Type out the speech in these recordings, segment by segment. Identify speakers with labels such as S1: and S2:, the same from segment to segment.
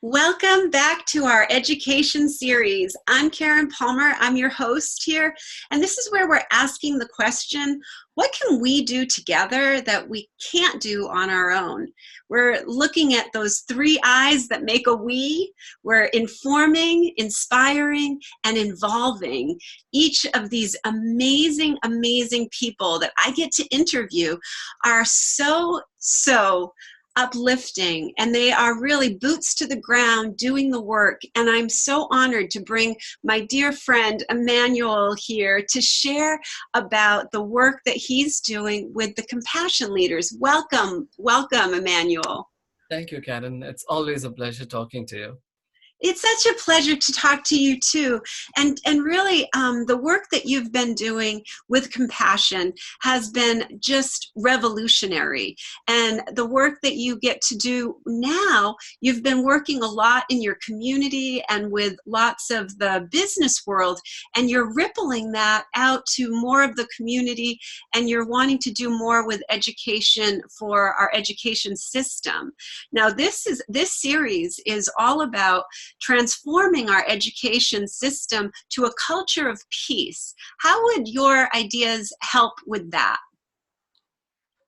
S1: Welcome back to our education series. I'm Karen Palmer. I'm your host here. And this is where we're asking the question, what can we do together that we can't do on our own? We're looking at those three I's that make a we. We're informing, inspiring, and involving each of these amazing, amazing people that I get to interview are so uplifting, and they are really boots to the ground doing the work. And I'm so honored to bring my dear friend Immanuel here to share about the work that he's doing with the Compassion Leaders. Welcome, Immanuel.
S2: Thank you, Karen. It's always a pleasure talking to you.
S1: It's such a pleasure to talk to you too. And really, the work that you've been doing with compassion has been just revolutionary. And the work that you get to do now, you've been working a lot in your community and with lots of the business world, and you're rippling that out to more of the community, and you're wanting to do more with education for our education system. Now, this series is all about transforming our education system to a culture of peace. How would your ideas help with that?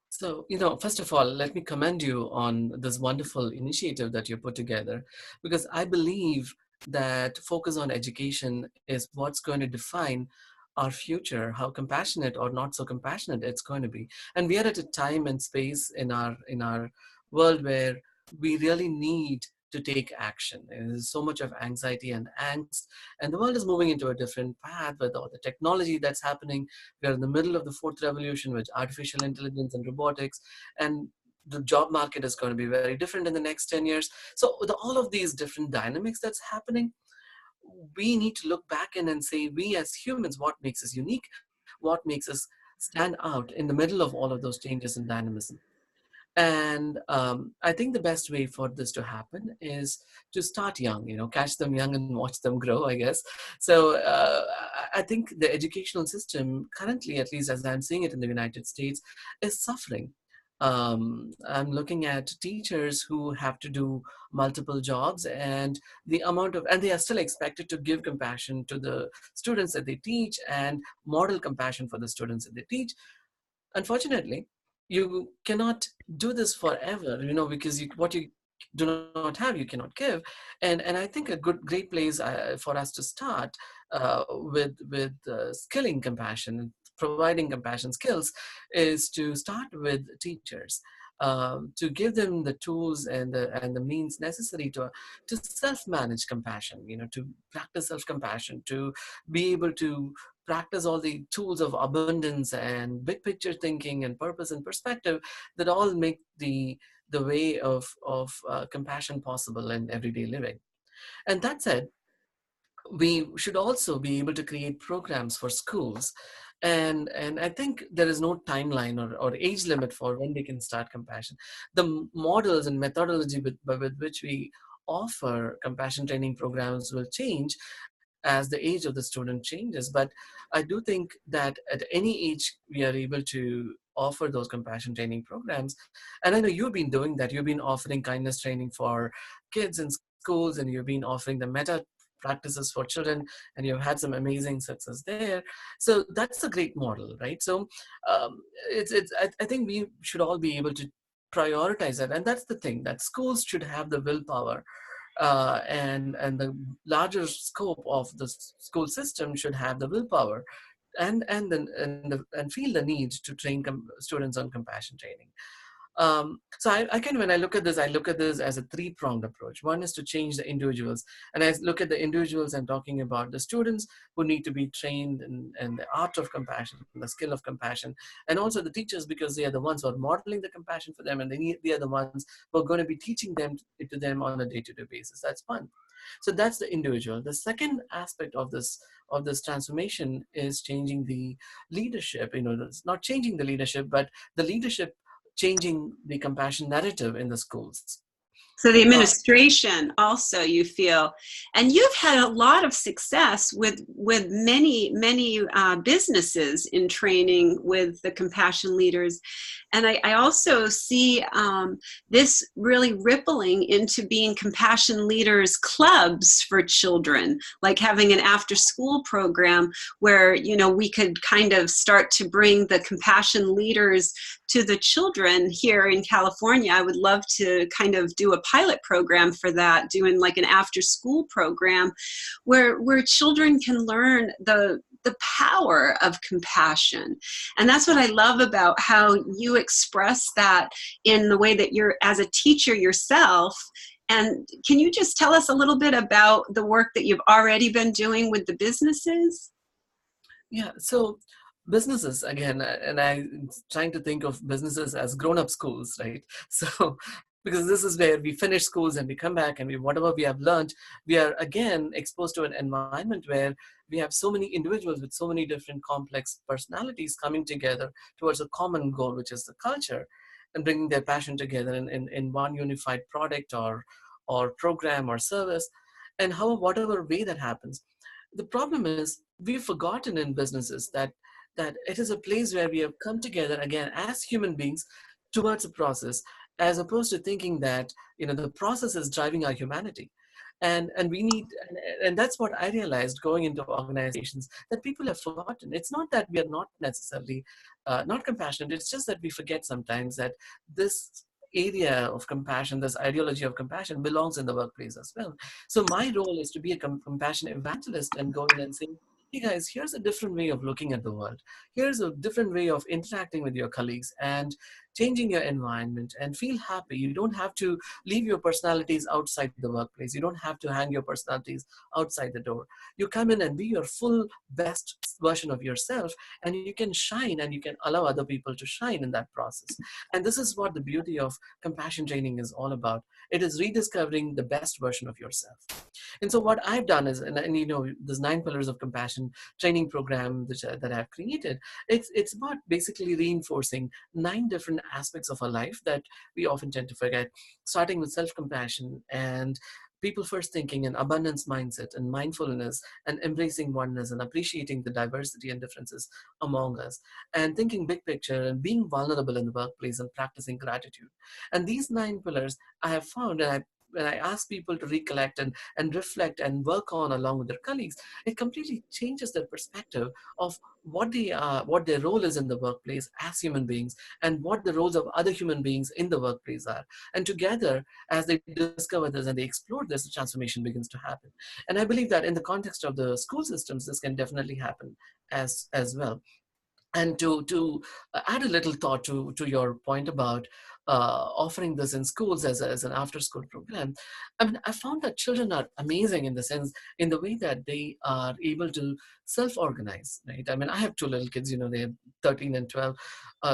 S2: So, first of all, let me commend you on this wonderful initiative that you put together, because I believe that focus on education is what's going to define our future, how compassionate or not so compassionate it's going to be. And we are at a time and space in our world where we really need to take action. There's so much of anxiety and angst, and the world is moving into a different path with all the technology that's happening. We are in the middle of the fourth revolution with artificial intelligence and robotics, and the job market is going to be very different in the next 10 years. So with all of these different dynamics that's happening, we need to look back in and say, we as humans, what makes us unique? What makes us stand out in the middle of all of those changes and dynamism? And I think the best way for this to happen is to start young, catch them young and watch them grow, I guess. So I think the educational system currently, at least as I'm seeing it in the United States, is suffering. I'm looking at teachers who have to do multiple jobs, and and they are still expected to give compassion to the students that they teach and model compassion for the students that they teach. Unfortunately, you cannot do this forever, because what you do not have, you cannot give. And I think a great place for us to start with skilling compassion and providing compassion skills is to start with teachers. To give them the tools and the means necessary to self-manage compassion, to practice self-compassion, to be able to practice all the tools of abundance and big picture thinking and purpose and perspective that all make the way of compassion possible in everyday living. And that said, we should also be able to create programs for schools. And I think there is no timeline or age limit for when they can start compassion. The models and methodology with which we offer compassion training programs will change as the age of the student changes. But I do think that at any age, we are able to offer those compassion training programs. And I know you've been doing that. You've been offering kindness training for kids in schools, and you've been offering the meta practices for children, and you've had some amazing success there. So that's a great model, right? So I think we should all be able to prioritize that. And that's the thing, that schools should have the willpower, and the larger scope of the school system should have the willpower and feel the need to train students on compassion training. So I can, when I look at this as a three-pronged approach. One is to change the individuals. And I look at the individuals, I'm talking about the students who need to be trained in the art of compassion, the skill of compassion, and also the teachers, because they are the ones who are modeling the compassion for them, and they are the ones who are going to be teaching to them on a day-to-day basis. That's one. So that's the individual. The second aspect of this transformation is changing the leadership. It's not changing the leadership, but the leadership changing the compassion narrative in the schools.
S1: So the
S2: Uh,
S1: administration also, you feel, and you've had a lot of success with many businesses in training with the compassion leaders, and I also see this really rippling into being compassion leaders clubs for children, like having an after school program where we could kind of start to bring the compassion leaders to the children here in California. I would love to kind of do a pilot program for that, doing like an after school program where children can learn the power of compassion. And that's what I love about how you express that in the way that you're as a teacher yourself. And can you just tell us a little bit about the work that you've already been doing with the businesses?
S2: Yeah, so businesses again, and I'm trying to think of businesses as grown-up schools, right? So because this is where we finish schools and we come back and we whatever we have learned, we are again exposed to an environment where we have so many individuals with so many different complex personalities coming together towards a common goal, which is the culture, and bringing their passion together in one unified product or program or service, and how whatever way that happens. The problem is we've forgotten in businesses that it is a place where we have come together again as human beings towards a process, as opposed to thinking that the process is driving our humanity. And we need and that's what I realized going into organizations, that people have forgotten. It's not that we are not necessarily not compassionate, it's just that we forget sometimes that this area of compassion, this ideology of compassion, belongs in the workplace as well. So my role is to be a compassion evangelist and go in and say, hey guys, here's a different way of looking at the world. Here's a different way of interacting with your colleagues and changing your environment, and feel happy. You don't have to leave your personalities outside the workplace. You don't have to hang your personalities outside the door. You come in and be your full best version of yourself, and you can shine and you can allow other people to shine in that process. And this is what the beauty of compassion training is all about. It is rediscovering the best version of yourself. And so what I've done is, and this 9 pillars of compassion training program that I've created, it's about basically reinforcing 9 different aspects of our life that we often tend to forget, starting with self-compassion and people first thinking and abundance mindset and mindfulness and embracing oneness and appreciating the diversity and differences among us, and thinking big picture and being vulnerable in the workplace and practicing gratitude. And these 9 pillars I have found, and when I ask people to recollect and reflect and work on along with their colleagues, it completely changes their perspective of what they are, what their role is in the workplace as human beings, and what the roles of other human beings in the workplace are. And together, as they discover this and they explore this, the transformation begins to happen. And I believe that in the context of the school systems, this can definitely happen as well. And to add a little thought to your point about offering this in schools as an after school program, I mean, I found that children are amazing in the sense, in the way that they are able to self-organize, right? I mean, I have 2 little kids, they're 13 and 12,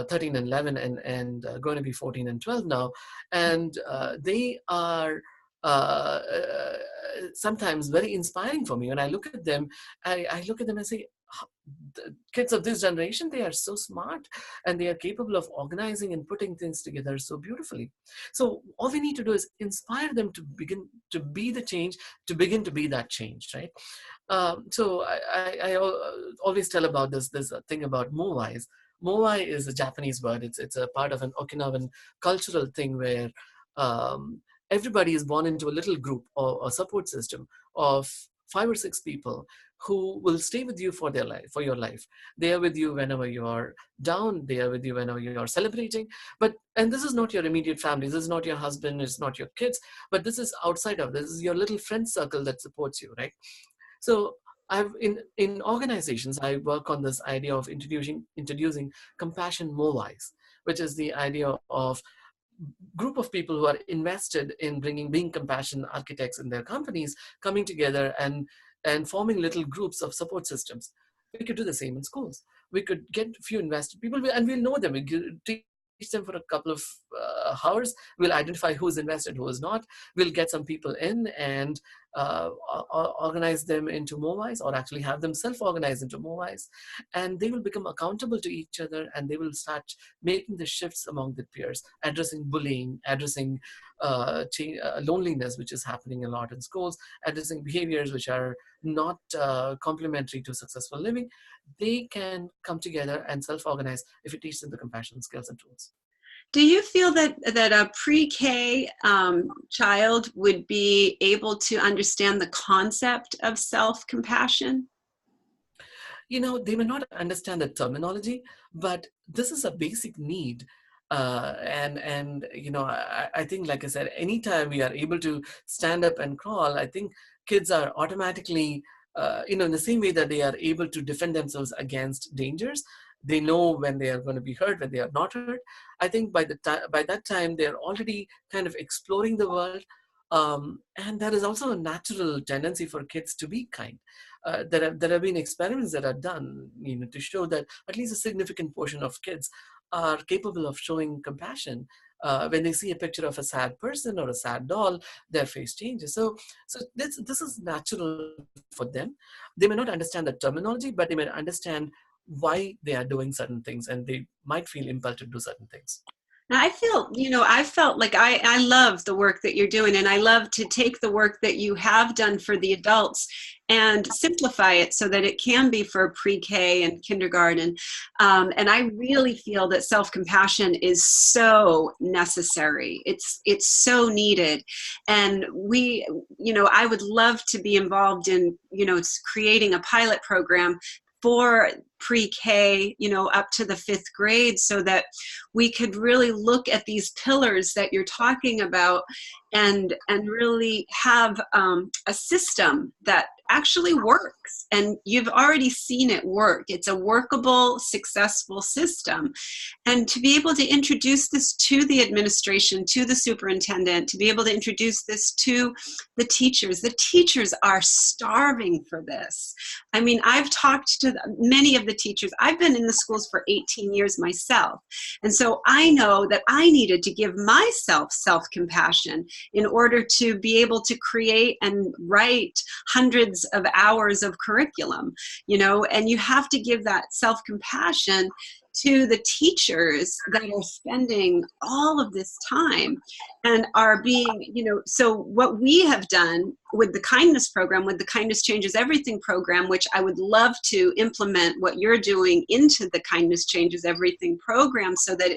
S2: 13 and 11, and going to be 14 and 12 now. And they are sometimes very inspiring for me. When I look at them, I look at them and say, the kids of this generation, they are so smart and they are capable of organizing and putting things together so beautifully. So all we need to do is inspire them to begin to be the change, to begin to be that change, right? So I always tell about this thing about mowais. Mowai is a Japanese word. It's a part of an Okinawan cultural thing where um, everybody is born into a little group or a support system of 5 or 6 people who will stay with you for their life, for your life. They are with you whenever you are down. They are with you whenever you are celebrating. And this is not your immediate family. This is not your husband. It's not your kids. But this is outside of this. This is your little friend circle that supports you, right? So I've in organizations, I work on this idea of introducing compassion mowais, which is the idea of group of people who are invested in being compassion architects in their companies, coming together and forming little groups of support systems. We could do the same in schools. We could get a few invested people, and we'll know them. Teach them for a couple of hours. We'll identify who's invested, who is not. We'll get some people in, and organize them into MOVIs, or actually have them self-organize into MOVIs, and they will become accountable to each other, and they will start making the shifts among their peers, addressing bullying, addressing loneliness, which is happening a lot in schools, addressing behaviors which are not complementary to successful living. They can come together and self-organize if you teach them the compassion skills and tools.
S1: Do you feel that a pre-K child would be able to understand the concept of self-compassion?
S2: They may not understand the terminology, but this is a basic need. I think, like I said, anytime we are able to stand up and crawl, I think kids are automatically, in the same way that they are able to defend themselves against dangers. They know when they are going to be hurt, when they are not hurt. I think by that time they are already kind of exploring the world, and there is also a natural tendency for kids to be kind. There have been experiments that are done, to show that at least a significant portion of kids are capable of showing compassion. When they see a picture of a sad person or a sad doll, their face changes. So this is natural for them. They may not understand the terminology, but they may understand why they are doing certain things, and they might feel impelled to do certain things.
S1: Now, I felt like I love the work that you're doing, and I love to take the work that you have done for the adults and simplify it so that it can be for pre-K and kindergarten. And I really feel that self-compassion is so necessary. It's so needed. And I would love to be involved in, creating a pilot program for pre-K, up to the 5th grade, so that we could really look at these pillars that you're talking about and really have a system that actually works. And you've already seen it work. It's a workable, successful system. And to be able to introduce this to the administration, to the superintendent, to be able to introduce this to the teachers are starving for this. I mean, I've talked to many of the teachers. I've been in the schools for 18 years myself. And so I know that I needed to give myself self-compassion in order to be able to create and write hundreds of hours of curriculum, and you have to give that self-compassion to the teachers that are spending all of this time and are being, so what we have done with the kindness program, with the Kindness Changes Everything program, which I would love to implement what you're doing into the Kindness Changes Everything program, so that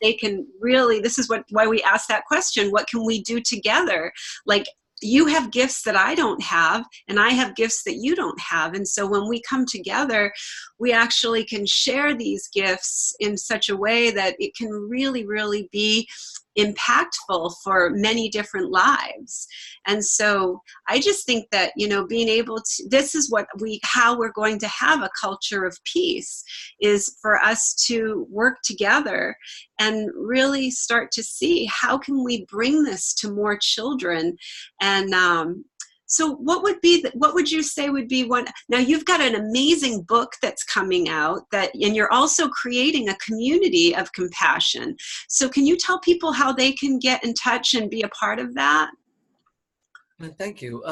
S1: they can really, this is why we asked that question, what can we do together? Like, you have gifts that I don't have, and I have gifts that you don't have. And so when we come together, we actually can share these gifts in such a way that it can really, really be impactful for many different lives. And so I just think that, being able to, this is how we're going to have a culture of peace, is for us to work together and really start to see how can we bring this to more children. And so what would you say would be one? Now, you've got an amazing book that's coming out, and you're also creating a community of compassion. So can you tell people how they can get in touch and be a part of that?
S2: Thank you.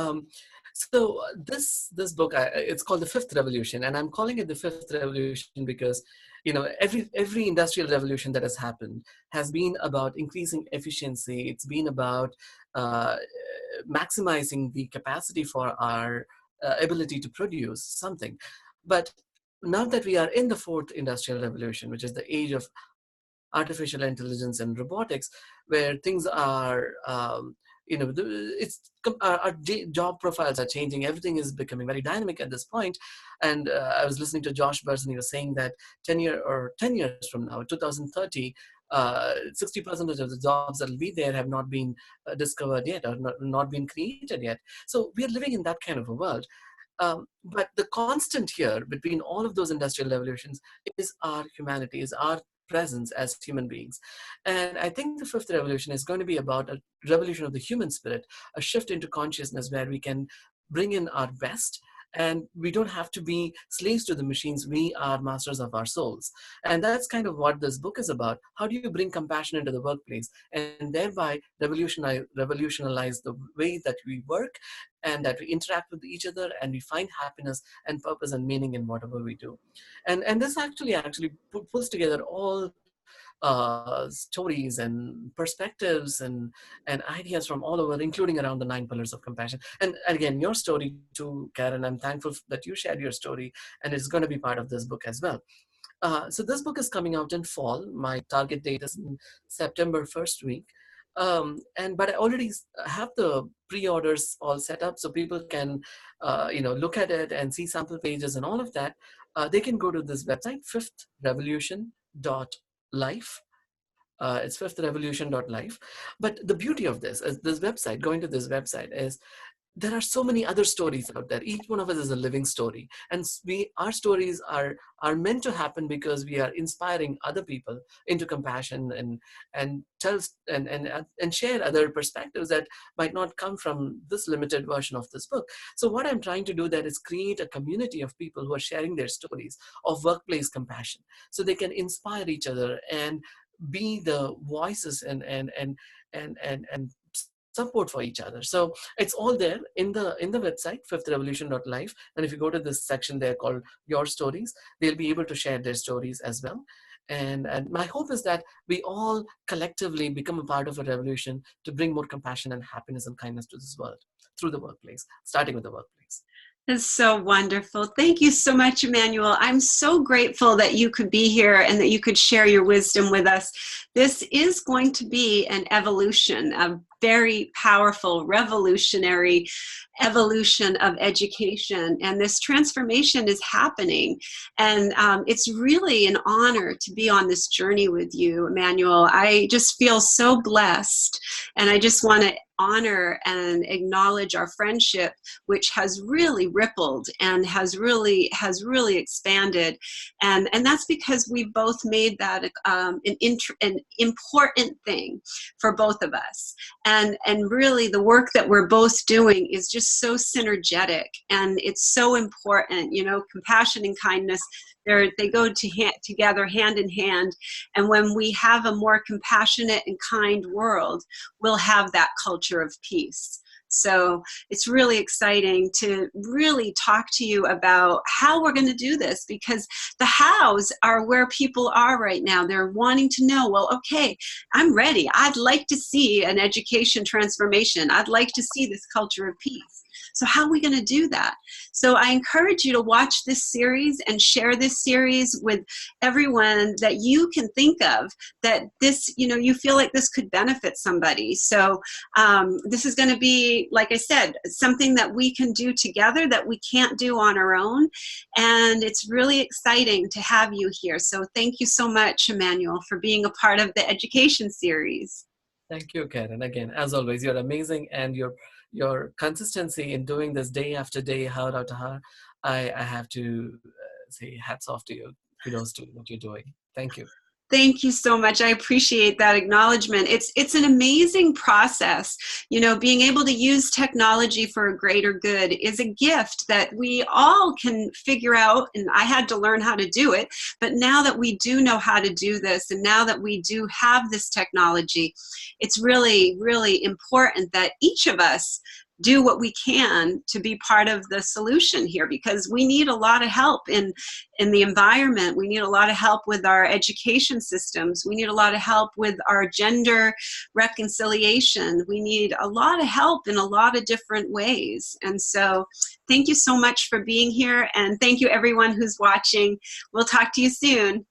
S2: So this book, it's called The Fifth Revolution, and I'm calling it The Fifth Revolution because every industrial revolution that has happened has been about increasing efficiency. It's been about maximizing the capacity for our ability to produce something. But now that we are in the fourth industrial revolution, which is the age of artificial intelligence and robotics, where things are, our job profiles are changing. Everything is becoming very dynamic at this point. And I was listening to Josh Burson. He was saying that 10 years from now, 2030, 60% of the jobs that will be there have not been discovered yet, or not been created yet. So we are living in that kind of a world. But the constant here between all of those industrial revolutions is our humanity, is our presence as human beings. And I think the fifth revolution is going to be about a revolution of the human spirit, a shift into consciousness where we can bring in our best, and we don't have to be slaves to the machines. We are masters of our souls. And that's kind of what this book is about. How do you bring compassion into the workplace and thereby revolutionize the way that we work and that we interact with each other, and we find happiness and purpose and meaning in whatever we do. And this actually pulls together all stories and perspectives and ideas from all over, including around the 9 pillars of compassion. And again, your story too, Karen. I'm thankful that you shared your story, and it's going to be part of this book as well. So this book is coming out in fall. My target date is in September first week. But I already have the pre-orders all set up, so people can look at it and see sample pages and all of that. They can go to this website, fifthrevolution.life. It's fifthrevolution.life. But the beauty of this is this website, going to this website, is there are so many other stories out there. Each one of us is a living story, and our stories are meant to happen because we are inspiring other people into compassion and tells and share other perspectives that might not come from this limited version of this book. So what I'm trying to do there is create a community of people who are sharing their stories of workplace compassion, so they can inspire each other and be the voices and support for each other. So it's all there in the website, fifthrevolution.life. And if you go to this section there called Your Stories, they'll be able to share their stories as well. And my hope is that we all collectively become a part of a revolution to bring more compassion and happiness and kindness to this world through the workplace, starting with the workplace.
S1: That's so wonderful. Thank you so much, Immanuel. I'm so grateful that you could be here and that you could share your wisdom with us. This is going to be an evolution, a very powerful, revolutionary evolution of education. And this transformation is happening. And it's really an honor to be on this journey with you, Immanuel. I just feel so blessed. And I just want to honor and acknowledge our friendship, which has really rippled and has really expanded, and that's because we both made that an important thing for both of us, and really the work that we're both doing is just so synergetic, and it's so important. Compassion and kindness, they go together hand in hand, and when we have a more compassionate and kind world, we'll have that culture of peace. So it's really exciting to really talk to you about how we're going to do this, because the hows are where people are right now. They're wanting to know, well, okay, I'm ready. I'd like to see an education transformation. I'd like to see this culture of peace. So how are we going to do that? So I encourage you to watch this series and share this series with everyone that you can think of, that this, you feel like this could benefit somebody. So this is going to be, like I said, something that we can do together that we can't do on our own. And it's really exciting to have you here. So thank you so much, Immanuel, for being a part of the education series.
S2: Thank you, Karen. Again, as always, you're amazing, and your consistency in doing this day after day, hour after hour, I have to say hats off to you. Kudos to what you're doing. Thank you.
S1: Thank you so much. I appreciate that acknowledgement. It's an amazing process. Being able to use technology for a greater good is a gift that we all can figure out, and I had to learn how to do it. But now that we do know how to do this, and now that we do have this technology, it's really, really important that each of us do what we can to be part of the solution here, because we need a lot of help in the environment. We need a lot of help with our education systems. We need a lot of help with our gender reconciliation. We need a lot of help in a lot of different ways. And so thank you so much for being here, and thank you everyone who's watching. We'll talk to you soon.